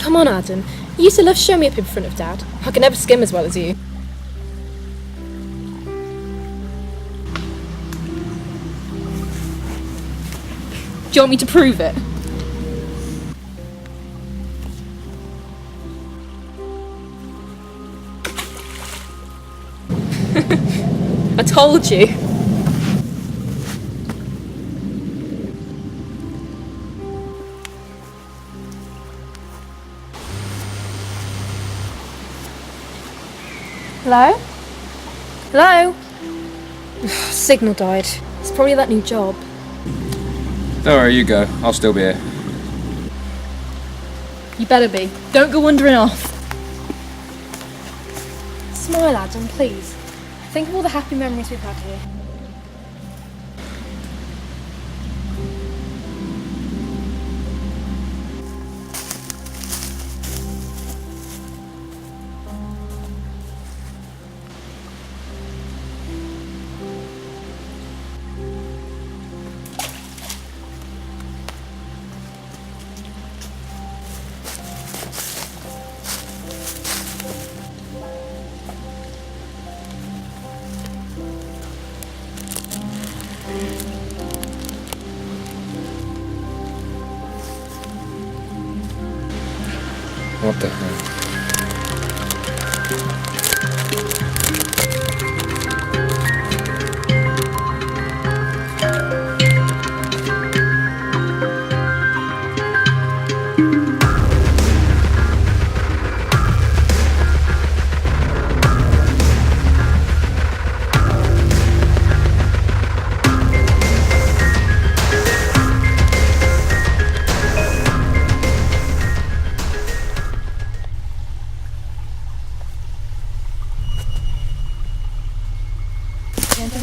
Come on, Adam. You used to love showing me up in front of Dad. I can never skim as well as you. Do you want me to prove it? I told you. Hello? Hello? Signal died. It's probably that new job. Don't worry, you go. I'll still be here. You better be. Don't go wandering off. Smile, Adam, please. Think of all the happy memories we've had here. What the hell?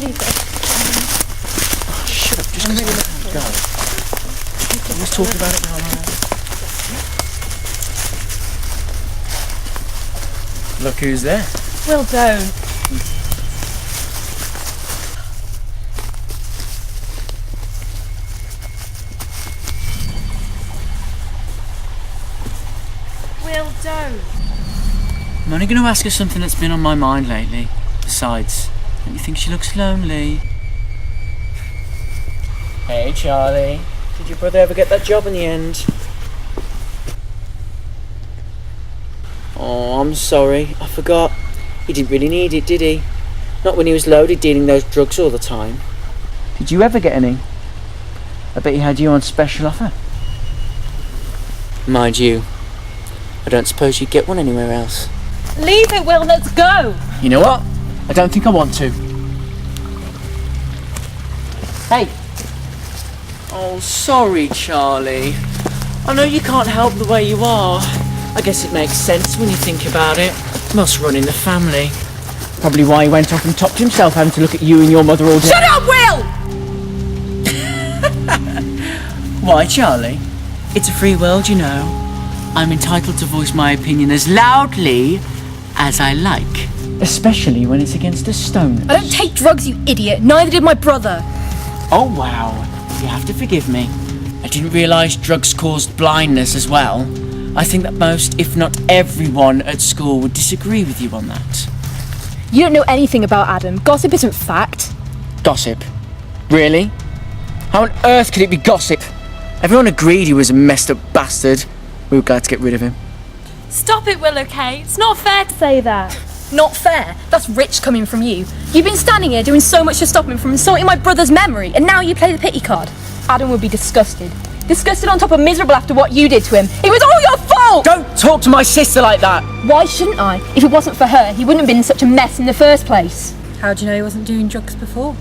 Oh, shut up, just because we're go. Let's talk about it now. Look who's there. Well, don't. Will, don't. I'm only going to ask her something that's been on my mind lately. Besides, don't you think she looks lonely? Hey, Charlie. Did your brother ever get that job in the end? Oh, I'm sorry. I forgot. He didn't really need it, did he? Not when he was loaded dealing those drugs all the time. Did you ever get any? I bet he had you on special offer. Mind you, I don't suppose you'd get one anywhere else. Leave it, Will. Let's go. You know what? I don't think I want to. Hey. Oh, sorry, Charlie. I know you can't help the way you are. I guess it makes sense when you think about it. Must run in the family. Probably why he went off and topped himself having to look at you and your mother all day. Shut up, Will! Why, Charlie? It's a free world, you know. I'm entitled to voice my opinion as loudly as I like. Especially when it's against a stone. I don't take drugs, you idiot. Neither did my brother. Oh, wow. You have to forgive me. I didn't realise drugs caused blindness as well. I think that most, if not everyone at school would disagree with you on that. You don't know anything about Adam. Gossip isn't fact. Gossip? Really? How on earth could it be gossip? Everyone agreed he was a messed up bastard. We were glad to get rid of him. Stop it, Will, okay? It's not fair to say that. Not fair? That's rich coming from you. You've been standing here doing so much to stop him from insulting my brother's memory, and now you play the pity card. Adam would be disgusted. Disgusted on top of miserable after what you did to him. It was all your fault! Don't talk to my sister like that! Why shouldn't I? If it wasn't for her, he wouldn't have been in such a mess in the first place. How do you know he wasn't doing drugs before?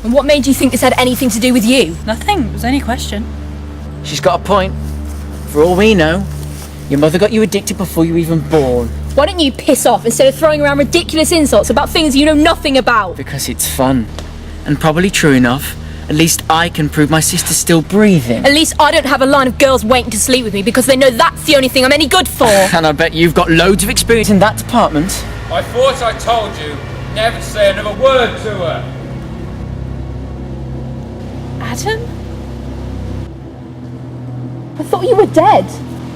And what made you think this had anything to do with you? Nothing. It was only a question. She's got a point. For all we know, your mother got you addicted before you were even born. Why don't you piss off instead of throwing around ridiculous insults about things you know nothing about? Because it's fun. And probably true enough. At least I can prove my sister's still breathing. At least I don't have a line of girls waiting to sleep with me because they know that's the only thing I'm any good for. And I bet you've got loads of experience in that department. I thought I told you never to say another word to her. Adam? I thought you were dead.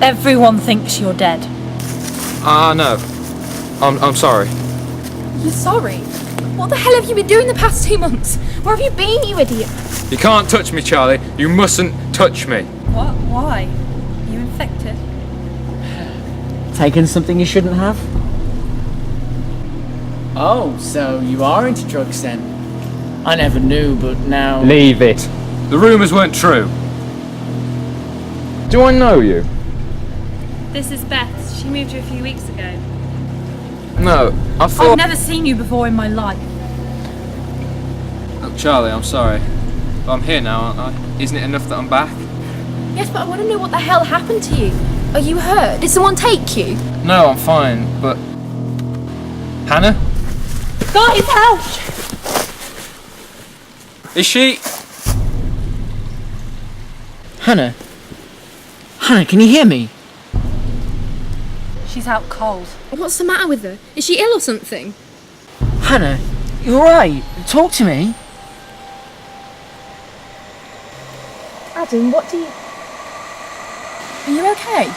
Everyone thinks you're dead. No. I'm sorry. You're sorry? What the hell have you been doing the past 2 months? Where have you been, you idiot? You can't touch me, Charlie. You mustn't touch me. What? Why? You infected? Taken something you shouldn't have? Oh, so you are into drugs then? I never knew, but now... Leave it. The rumours weren't true. Do I know you? This is Beth. She moved here a few weeks ago. No, I thought... I've never seen you before in my life. Look, Charlie, I'm sorry. But I'm here now, aren't I? Isn't it enough that I'm back? Yes, but I want to know what the hell happened to you. Are you hurt? Did someone take you? No, I'm fine, but... Hannah? Guys, help! Is she... Hannah? Hannah, can you hear me? She's out cold. What's the matter with her? Is she ill or something? Hannah, you alright? Talk to me. Adam, what do you... Are you okay?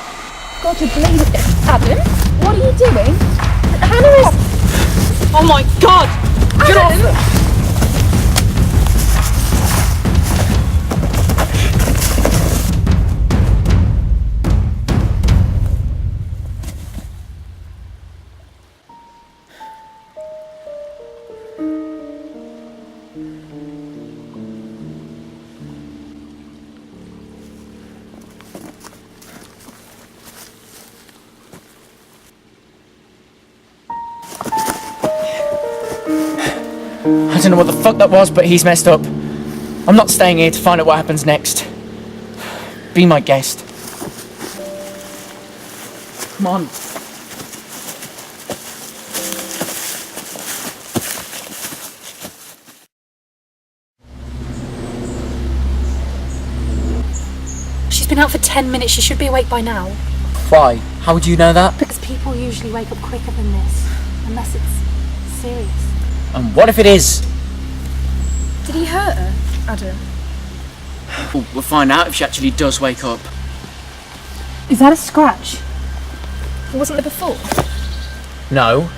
God, you're bleeding. Adam, what are you doing? Hannah is... Oh my God! Get off! I don't know what the fuck that was, but he's messed up. I'm not staying here to find out what happens next. Be my guest. Come on. She's been out for 10 minutes. She should be awake by now. Why? How would you know that? Because people usually wake up quicker than this. Unless it's serious. And what if it is? Did he hurt her, Adam? We'll find out if she actually does wake up. Is that a scratch? Wasn't there before? No.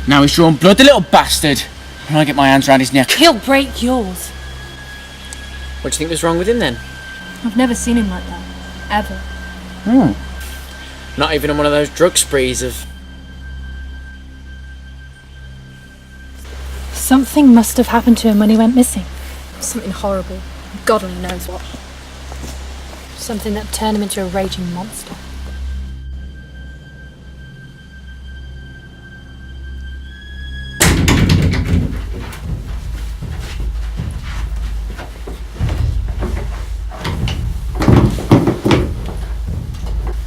Now he's drawn blood, the little bastard. When I get my hands around his neck. He'll break yours. What do you think was wrong with him then? I've never seen him like that. Ever. Not even on one of those drug sprees of... Something must have happened to him when he went missing. Something horrible. God only knows what. Something that turned him into a raging monster.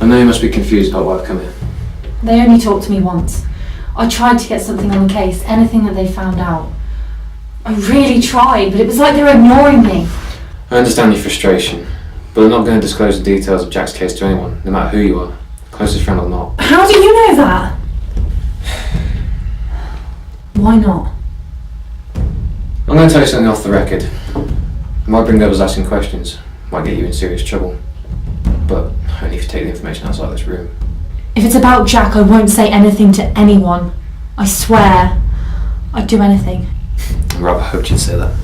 I know you must be confused about why I've come here. They only talked to me once. I tried to get something on the case, anything that they found out. I really tried, but it was like they were ignoring me. I understand your frustration, but I'm not going to disclose the details of Jack's case to anyone, no matter who you are, closest friend or not. How do you know that? Why not? I'm going to tell you something off the record. It might bring others asking questions, might get you in serious trouble, but only if you take the information outside this room. If it's about Jack, I won't say anything to anyone. I swear. I'd do anything. I rather hoped you'd say that.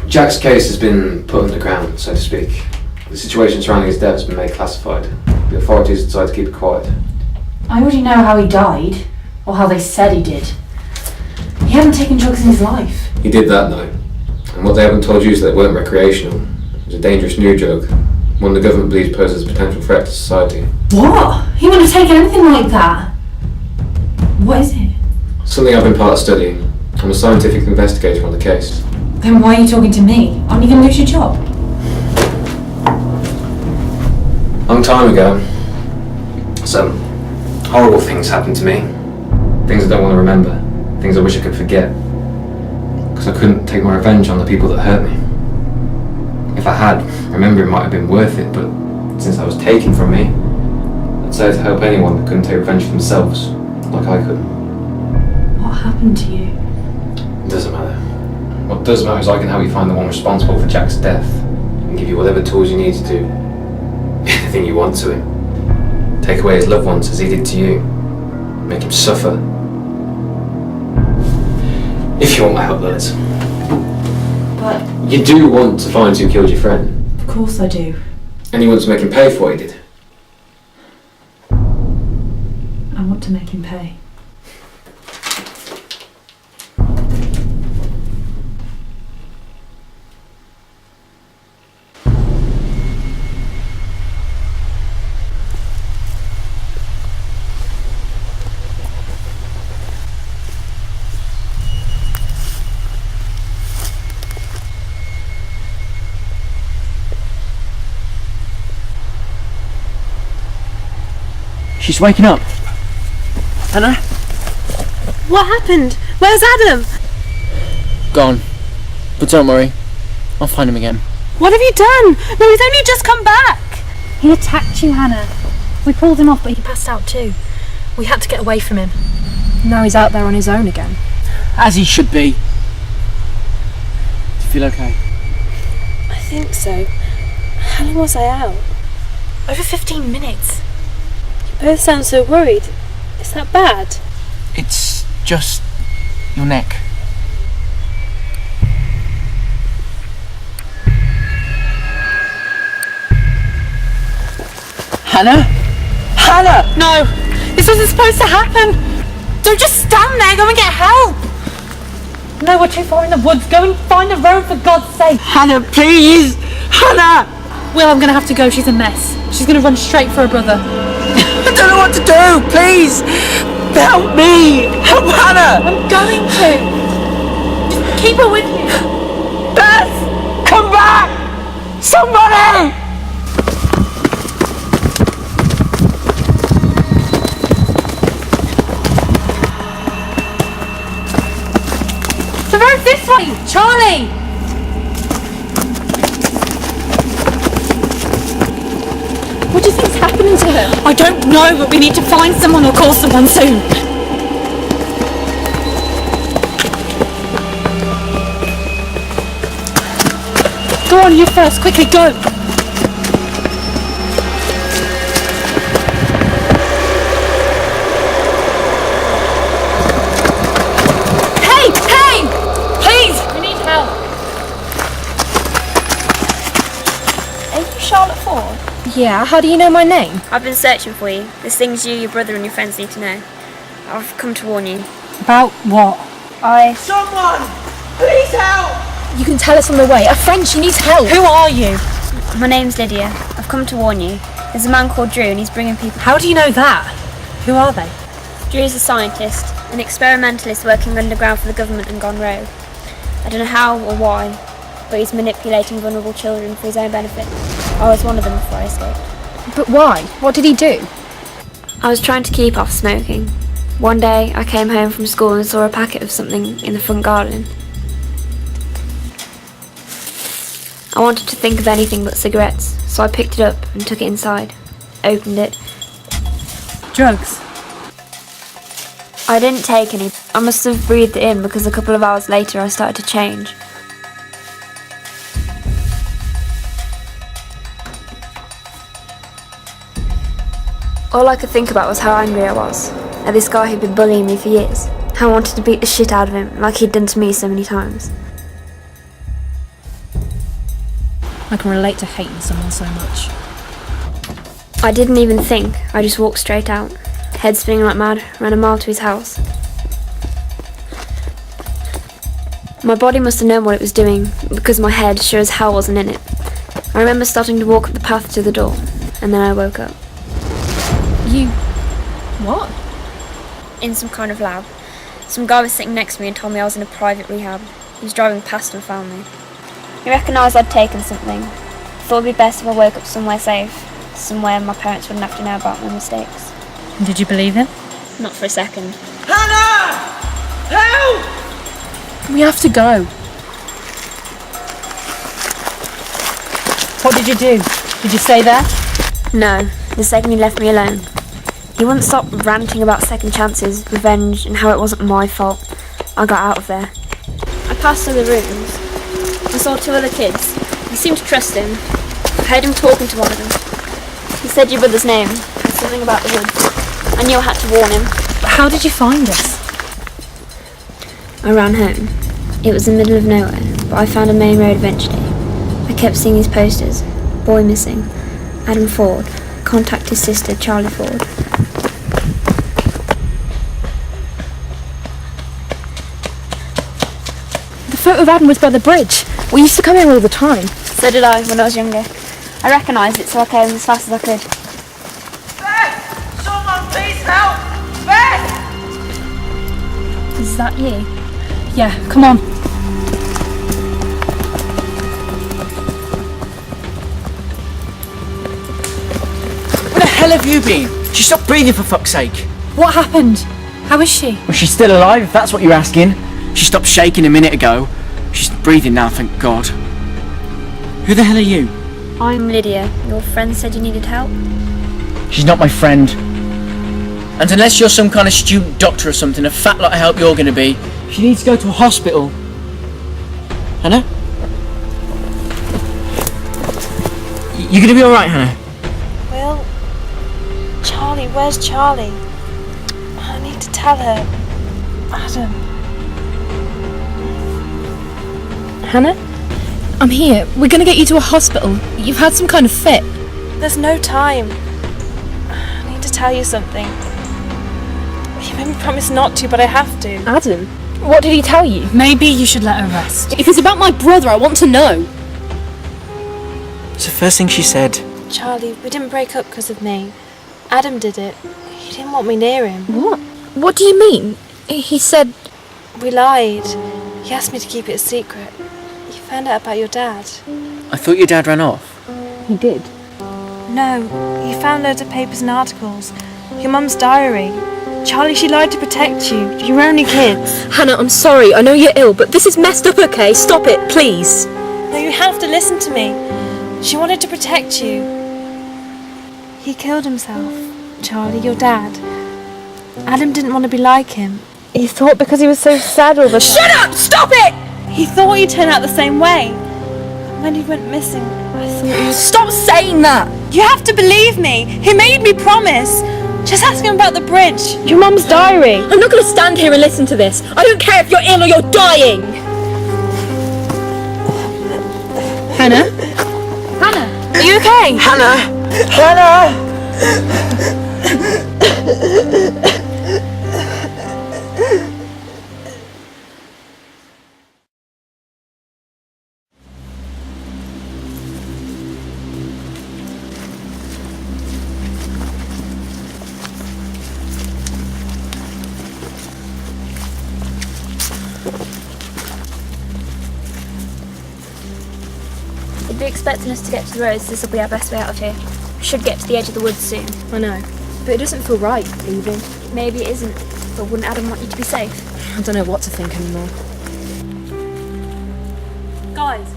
Jack's case has been put underground, so to speak. The situation surrounding his death has been made classified. The authorities decided to keep it quiet. I already know how he died, or how they said he did. He hadn't taken drugs in his life. He did that, though. And what they haven't told you is that they weren't recreational. It was a dangerous new drug, one the government believes poses a potential threat to society. What? He wouldn't have taken anything like that. What is it? Something I've been part of studying. I'm a scientific investigator on the case. Then why are you talking to me? Aren't you going to lose your job? Long time ago, some horrible things happened to me. Things I don't want to remember. Things I wish I could forget. Because I couldn't take my revenge on the people that hurt me. If I had, remembering might have been worth it, but since that was taken from me, I'd say to help anyone that couldn't take revenge for themselves, like I could. What happened to you? It doesn't matter. What does matter is I can help you find the one responsible for Jack's death and give you whatever tools you need to do anything you want to him. Take away his loved ones as he did to you. Make him suffer. If you want my help, that is. But You do want to find who killed your friend. of course I do. And you want to make him pay for what he did. I want to make him pay. She's waking up. Hannah? What happened? Where's Adam? Gone. But don't worry. I'll find him again. What have you done? No, he's only just come back. He attacked you, Hannah. We pulled him off, but he passed out too. We had to get away from him. Now he's out there on his own again. As he should be. Do you feel okay? I think so. How long was I out? Over 15 minutes. You both sound so worried. Is that bad? It's just your neck. Hannah? Hannah! No! This wasn't supposed to happen! Don't just stand there, go and get help! No, we're too far in the woods. Go and find the road for God's sake. Hannah, please! Hannah! Will, I'm gonna have to go. She's a mess. She's gonna run straight for her brother. I don't know what to do! Please! Help me! Help Hannah! I'm going to. Just keep her with you. Beth! Come back! Somebody! The road's this way! Charlie! What do you think's happening to her? I don't know, but we need to find someone or call someone soon. Go on, you first. Quickly, go! Hey! Hey! Please! We need help. Are you Charlotte Ford? Yeah, how do you know my name? I've been searching for you. There's things you, your brother and your friends need to know. I've come to warn you. About what? Someone! Please help! You can tell us on the way. A friend, she needs help. Who are you? My name's Lydia. I've come to warn you. There's a man called Drew and he's bringing people... How do you know that? Who are they? Drew's a scientist, an experimentalist working underground for the government and gone rogue. I don't know how or why, but he's manipulating vulnerable children for his own benefit. I was one of them before I escaped. But why? What did he do? I was trying to keep off smoking. One day I came home from school and saw a packet of something in the front garden. I wanted to think of anything but cigarettes, so I picked it up and took it inside. Opened it. Drugs. I didn't take any. I must have breathed it in because a couple of hours later I started to change. All I could think about was how angry I was at this guy who'd been bullying me for years. How I wanted to beat the shit out of him like he'd done to me so many times. I can relate to hating someone so much. I didn't even think. I just walked straight out, head spinning like mad, ran a mile to his house. My body must have known what it was doing, because my head sure as hell wasn't in it. I remember starting to walk up the path to the door, and then I woke up. You... what? In some kind of lab. Some guy was sitting next to me and told me I was in a private rehab. He was driving past and found me. He recognised I'd taken something. Thought it'd be best if I woke up somewhere safe, somewhere my parents wouldn't have to know about my mistakes. Did you believe him? Not for a second. Hannah! Help! We have to go. What did you do? Did you stay there? No, the second he left me alone. He wouldn't stop ranting about second chances, revenge, and how it wasn't my fault. I got out of there. I passed through the rooms. I saw 2 other kids. He seemed to trust him. I heard him talking to one of them. He said your brother's name, and something about the woods. I knew I had to warn him. How did you find us? I ran home. It was the middle of nowhere, but I found a main road eventually. I kept seeing these posters. Boy missing. Adam Ford. Contact his sister, Charlie Ford. The photo of Adam was by the bridge. We used to come here all the time. So did I when I was younger. I recognised it, so I came as fast as I could. Beth! Someone please help! Beth! Is that you? Yeah, come on. Where the hell have you been? She stopped breathing for fuck's sake. What happened? How is she? Well, she's still alive, if that's what you're asking. She stopped shaking a minute ago. She's breathing now, thank God. Who the hell are you? I'm Lydia. Your friend said you needed help? She's not my friend. And unless you're some kind of student doctor or something, a fat lot of help you're going to be, she needs to go to a hospital. Hannah? You going to be alright, Hannah? Will? Charlie, where's Charlie? I need to tell her. Adam. Hannah? I'm here. We're gonna get you to a hospital. You've had some kind of fit. There's no time. I need to tell you something. You made me promise not to, but I have to. Adam? What did he tell you? Maybe you should let her rest. If it's about my brother, I want to know. It's the first thing she said. Charlie, we didn't break up because of me. Adam did it. He didn't want me near him. What? What do you mean? He said... We lied. He asked me to keep it a secret. You found out about your dad. I thought your dad ran off. He did. No, he found loads of papers and articles. Your mum's diary. Charlie, she lied to protect you. You're only kids. Hannah, I'm sorry. I know you're ill, but this is messed up, okay? Stop it, please. No, you have to listen to me. She wanted to protect you. He killed himself. Charlie, your dad. Adam didn't want to be like him. He thought because he was so sad all the time... Shut up! Stop it! He thought he'd turn out the same way. When he went missing, I thought he was... Stop saying that! You have to believe me. He made me promise. Just ask him about the bridge. Your mum's diary. I'm not going to stand here and listen to this. I don't care if you're ill or you're dying. Hannah? Hannah, are you okay? Hannah! Hannah! They'd be expecting us to get to the roads. This will be our best way out of here. We should get to the edge of the woods soon. I know, but it doesn't feel right, leaving. Maybe it isn't, but wouldn't Adam want you to be safe? I don't know what to think anymore. Guys.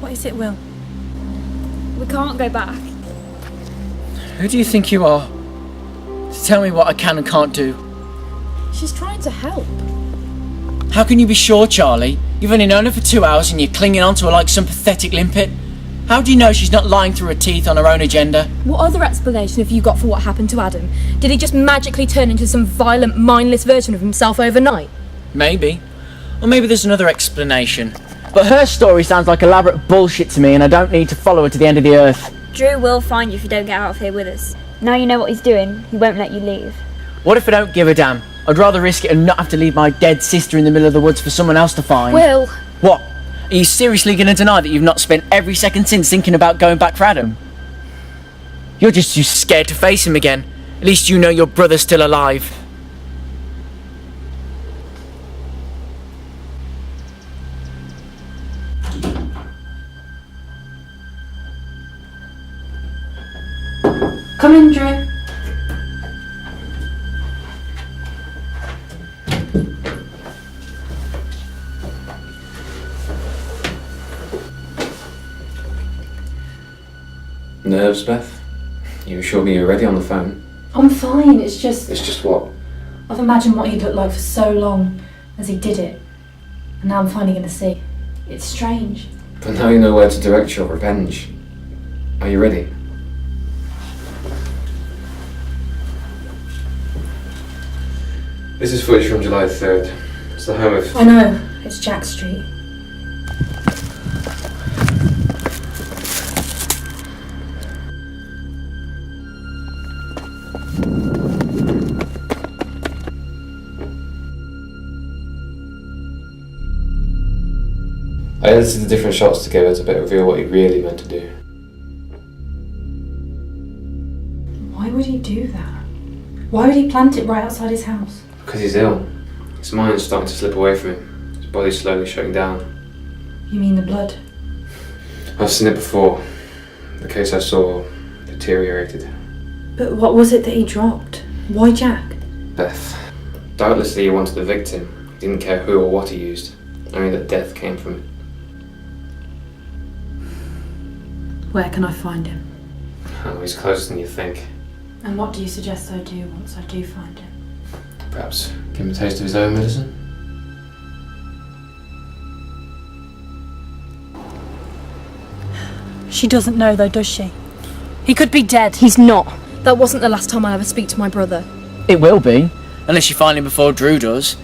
What is it, Will? We can't go back. Who do you think you are? To tell me what I can and can't do. She's trying to help. How can you be sure, Charlie? You've only known her for 2 hours and you're clinging on to her like some pathetic limpet. How do you know she's not lying through her teeth on her own agenda? What other explanation have you got for what happened to Adam? Did he just magically turn into some violent, mindless version of himself overnight? Maybe. Or maybe there's another explanation. But her story sounds like elaborate bullshit to me and I don't need to follow her to the end of the earth. Drew will find you if you don't get out of here with us. Now you know what he's doing, he won't let you leave. What if I don't give a damn? I'd rather risk it and not have to leave my dead sister in the middle of the woods for someone else to find. Will! What? Are you seriously going to deny that you've not spent every second since thinking about going back for Adam? You're just too scared to face him again. At least you know your brother's still alive. Come in, Drew. Nerves, Beth? You assured me you were ready on the phone. I'm fine, it's just... It's just what? I've imagined what he'd look like for so long as he did it. And now I'm finally going to see. It's strange. But now you know where to direct your revenge. Are you ready? This is footage from July 3rd. It's the home of... I know, it's Jack Street. I edited the different shots together to better reveal what he really meant to do. Why would he do that? Why would he plant it right outside his house? Because he's ill. His mind's starting to slip away from him. His body's slowly shutting down. You mean the blood? I've seen it before. The case I saw deteriorated. But what was it that he dropped? Why Jack? Beth. Doubtlessly he wanted the victim. He didn't care who or what he used. Only that death came from it. Where can I find him? Oh, he's closer than you think. And what do you suggest I do once I do find him? Perhaps give him a taste of his own medicine? She doesn't know though, does she? He could be dead. He's not. That wasn't the last time I'll ever speak to my brother. It will be, unless you find him before Drew does.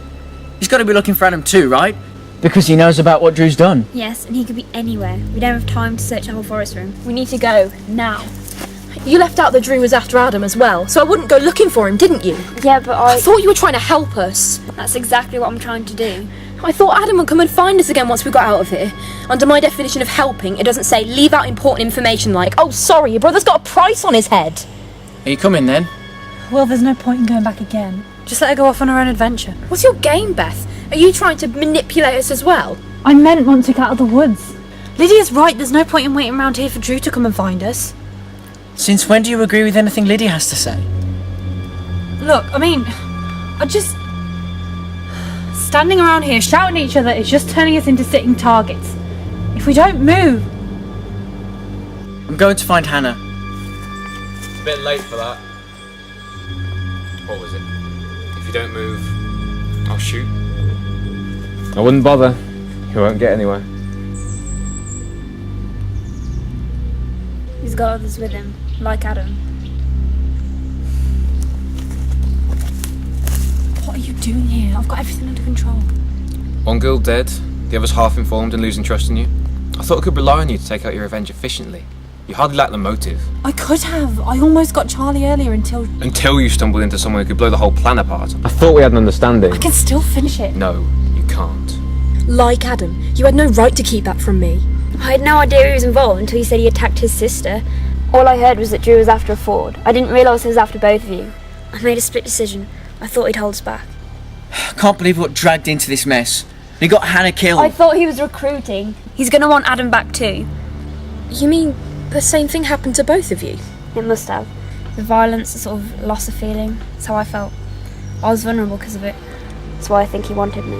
He's got to be looking for Adam too, right? Because he knows about what Drew's done. Yes, and he could be anywhere. We don't have time to search the whole forest for him. We need to go, now. You left out that Drew was after Adam as well, so I wouldn't go looking for him, didn't you? Yeah, but I thought you were trying to help us. That's exactly what I'm trying to do. I thought Adam would come and find us again once we got out of here. Under my definition of helping, it doesn't say leave out important information like, oh sorry, your brother's got a price on his head. Are you coming then? Well, there's no point in going back again. Just let her go off on her own adventure. What's your game, Beth? Are you trying to manipulate us as well? I meant once we got out of the woods. Lydia's right, there's no point in waiting around here for Drew to come and find us. Since when do you agree with anything Lydia has to say? Look, I mean, standing around here shouting at each other is just turning us into sitting targets. If we don't move... I'm going to find Hannah. It's a bit late for that. What was it? If you don't move, I'll shoot. I wouldn't bother. You won't get anywhere. He's got others with him, like Adam. What are you doing here? I've got everything under control. One girl dead, the others half informed and losing trust in you. I thought I could rely on you to take out your revenge efficiently. You hardly lack the motive. I could have. I almost got Charlie earlier until you stumbled into someone who could blow the whole plan apart. I thought we had an understanding. I can still finish it. No, you can't. Like Adam, you had no right to keep that from me. I had no idea he was involved until he said he attacked his sister. All I heard was that Drew was after a Ford. I didn't realise he was after both of you. I made a split decision. I thought he'd hold us back. I can't believe what dragged into this mess. He got Hannah killed. I thought he was recruiting. He's going to want Adam back too. You mean the same thing happened to both of you? It must have. The violence, the sort of loss of feeling. That's how I felt. I was vulnerable because of it. That's why I think he wanted me.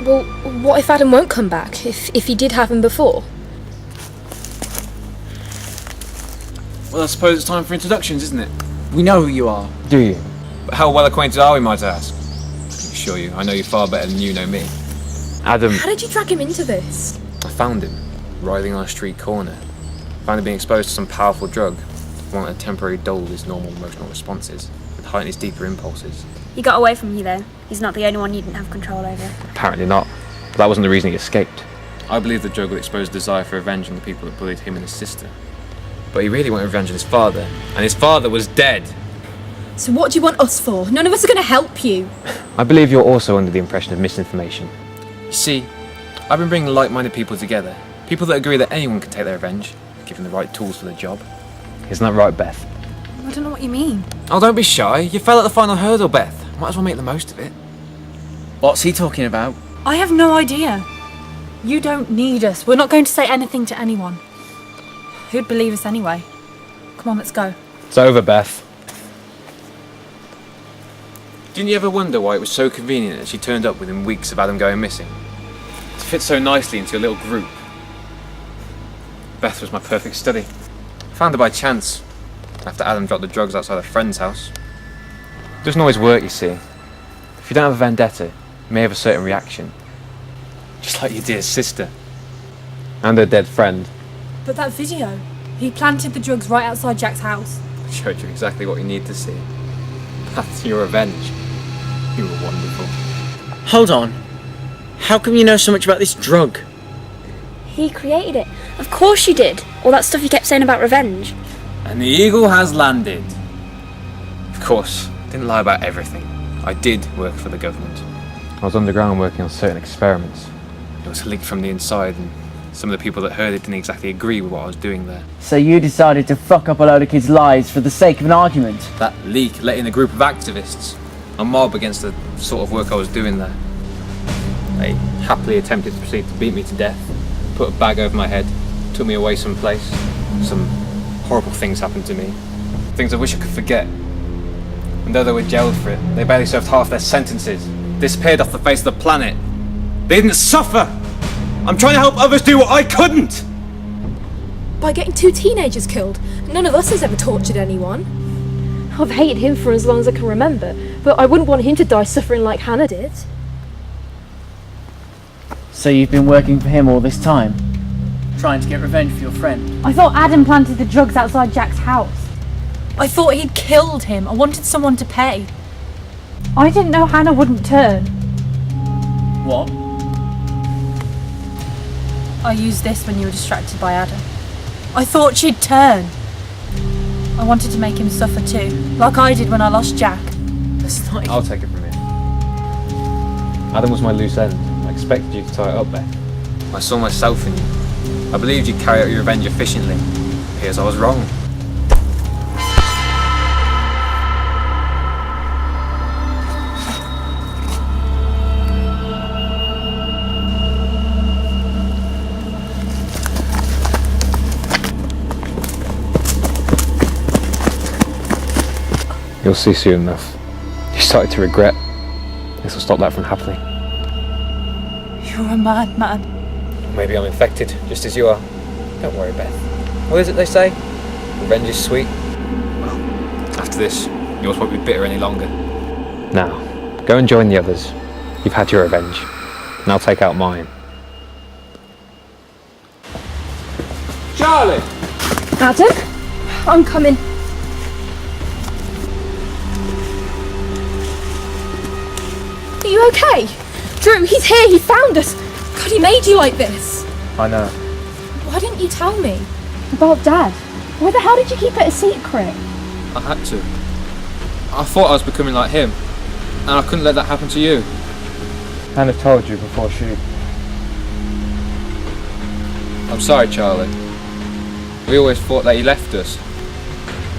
Well, what if Adam won't come back, if he did have him before? Well, I suppose it's time for introductions, isn't it? We know who you are. Do you? But how well acquainted are we, might I ask? I assure you, I know you far better than you know me. Adam. How did you drag him into this? I found him, writhing on a street corner. Found him being exposed to some powerful drug. One that temporarily dulled his normal emotional responses and heightened his deeper impulses. He got away from you though. He's not the only one you didn't have control over. Apparently not. But that wasn't the reason he escaped. I believe the drug would expose a desire for revenge on the people that bullied him and his sister. But he really wanted revenge on his father, and his father was dead. So what do you want us for? None of us are going to help you. I believe you're also under the impression of misinformation. You see, I've been bringing like-minded people together. People that agree that anyone can take their revenge, given the right tools for the job. Isn't that right, Beth? I don't know what you mean. Oh, don't be shy. You fell at the final hurdle, Beth. Might as well make the most of it. What's he talking about? I have no idea. You don't need us. We're not going to say anything to anyone. Who'd believe us anyway? Come on, let's go. It's over, Beth. Didn't you ever wonder why it was so convenient that she turned up within weeks of Adam going missing? To fit so nicely into your little group. Beth was my perfect study. Found her by chance, after Adam dropped the drugs outside a friend's house. It doesn't always work, you see. If you don't have a vendetta, you may have a certain reaction. Just like your dear sister. And her dead friend. But that video, he planted the drugs right outside Jack's house. Showed you exactly what you need to see. That's your revenge. You were wonderful. Hold on. How come you know so much about this drug? He created it. Of course you did. All that stuff you kept saying about revenge. And the eagle has landed. Of course, didn't lie about everything. I did work for the government. I was underground working on certain experiments. It was leaked from the inside, and some of the people that heard it didn't exactly agree with what I was doing there. So you decided to fuck up a load of kids' lives for the sake of an argument? That leak let in a group of activists, a mob against the sort of work I was doing there. They happily attempted to proceed to beat me to death, put a bag over my head, took me away someplace. Some horrible things happened to me, things I wish I could forget. And though they were jailed for it, they barely served half their sentences, disappeared off the face of the planet. They didn't suffer! I'm trying to help others do what I couldn't! By getting 2 teenagers killed. None of us has ever tortured anyone. I've hated him for as long as I can remember, but I wouldn't want him to die suffering like Hannah did. So you've been working for him all this time? Trying to get revenge for your friend? I thought Adam planted the drugs outside Jack's house. I thought he'd killed him. I wanted someone to pay. I didn't know Hannah wouldn't turn. What? I used this when you were distracted by Adam. I thought she'd turn. I wanted to make him suffer too, like I did when I lost Jack. That's not... I'll take it from here. Adam was my loose end. I expected you to tie it up, Beth. I saw myself in you. I believed you'd carry out your revenge efficiently. Appears I was wrong. You'll see soon enough. You started to regret. This will stop that from happening. You're a madman. Maybe I'm infected, just as you are. Don't worry, Beth. What is it they say? Revenge is sweet. Well, after this, yours won't be bitter any longer. Now, go and join the others. You've had your revenge, and I'll take out mine. Charlie! Adam? I'm coming. Are you okay? Drew, he's here, he found us. God, he made you like this. I know. Why didn't you tell me? About Dad? Why the hell did you keep it a secret? I had to. I thought I was becoming like him, and I couldn't let that happen to you. Hannah told you before she... I'm sorry, Charlie. We always thought that he left us.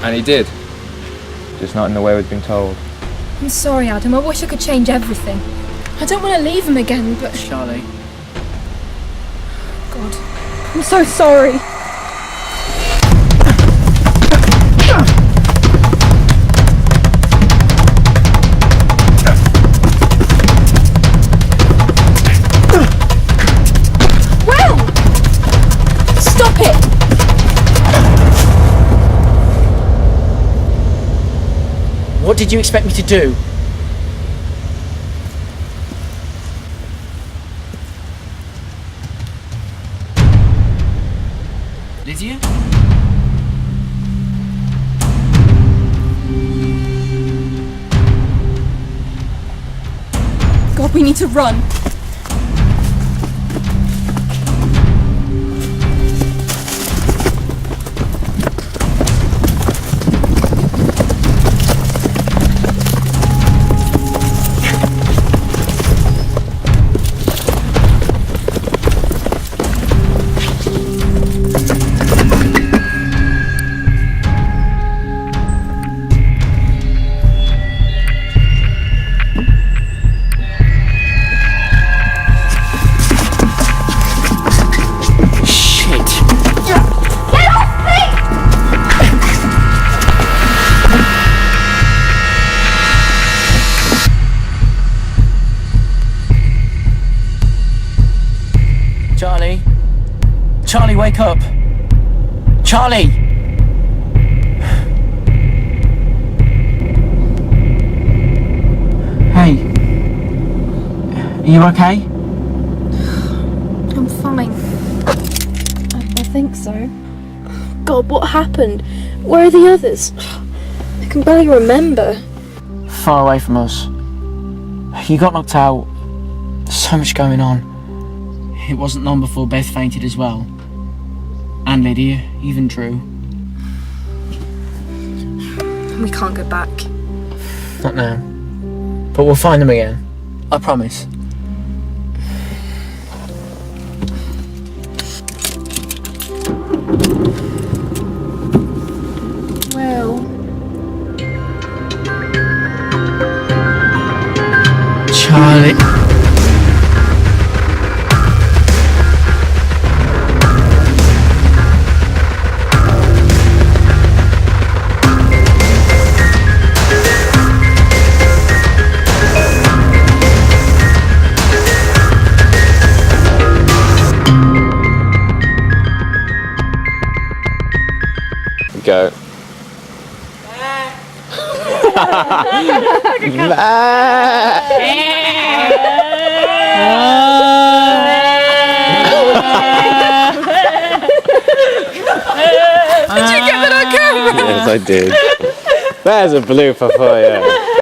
And he did. Just not in the way we'd been told. I'm sorry, Adam. I wish I could change everything. I don't want to leave him again, but... Charlie. God. I'm so sorry. Well! Stop it! What did you expect me to do? Lydia? God, we need to run. Charlie? Charlie, wake up! Charlie! Are you okay? I'm fine. I think so. God, what happened? Where are the others? I can barely remember. Far away from us. You got knocked out. There's so much going on. It wasn't long before Beth fainted as well. And Lydia, even Drew. We can't go back. Not now. But we'll find them again. I promise. Well, Charlie. Go. Did you get that on camera? Yes, I did. There's a blooper for you.